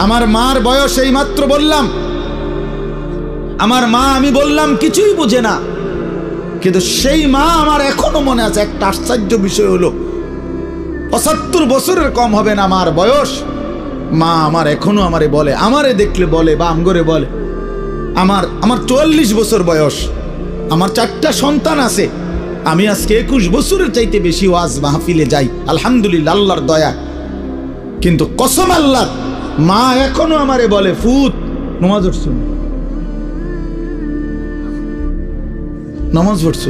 আমার মার বয়স এই মাত্র বললাম, আমার মা আমি বললাম কিছুই বুঝে না, কিন্তু সেই মা আমার এখনো মনে আছে। একটা আশ্চর্য বিষয় হলো ৭৫ বছরের কম হবে না মার বয়স, মা আমার এখনো আমারে বলে, আমারে দেখলে বলে বা আমগরে বলে, আমার ৪৪ বছর বয়স, আমার 4টা সন্তান আছে, আমি আজকে 21 বছরের চাইতে বেশি ওয়াজ মাহফিলে যাই আলহামদুলিল্লাহ আল্লাহর দয়া। কিন্তু কসম আল্লাহ, মা এখনো আমারে বলে ফুত নামাজ পড়ছো, নামাজ পড়ছো,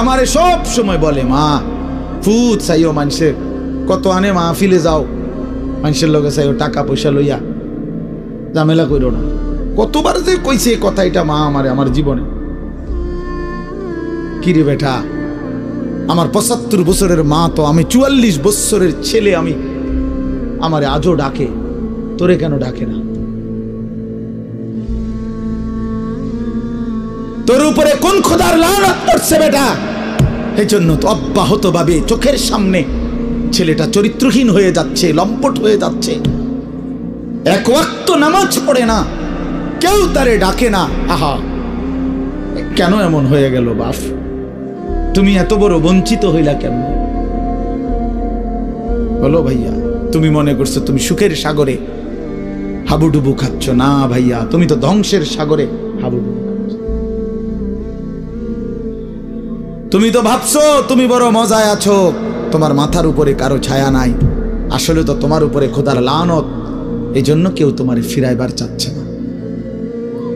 আমারে সব সময় বলে মা ফুত চাইও, মানুষের কত আনে মাহফিলে যাও, মানুষের লগে চাইও টাকা পয়সা লইয়া, ঝামেলা কইরো না। কতবার যে কইছে কথা এটা মা আমারে আমার জীবনে। কিরে বেটা, আমার ৭৫ বছরের মা তো, আমি ৪৪ বছরের ছেলে, আমি আমারে আজও ডাকে, তোরে কেন ডাকে না? তোর উপরে কোন খোদার লানত পড়ছে বেটা? এই জন্য তো অব্যাহত ভাবে চোখের সামনে ছেলেটা চরিত্রহীন হয়ে যাচ্ছে, লম্পট হয়ে যাচ্ছে, এক ওয়াক্ত নামাজ পড়ে না, কেউ তারে ডাকে না। আহা, কেন এমন হয়ে গেল বাপ? তুমি এত বড় বঞ্চিত হইলা কেন? বলো ভাইয়া, তুমি মনে করছো তুমি সুখের সাগরে হাবুডুবু খাচ্ছ? না ভাইয়া, তুমি তো ধ্বংসের সাগরে হাবুডুবু খাচ্ছ। তুমি তো ভাবছো তুমি বড় মজায় আছো, তোমার মাথার উপরে কারো ছায়া নাই, আসলে তো তোমার উপরে খোদার লানত। এই জন্য কেউ তোমারে ফিরাইবার চাচ্ছে না।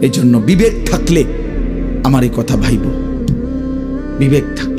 এই জন্য বিবেক থাকলে আমার এই কথা ভাইব, বিবেক থাকলে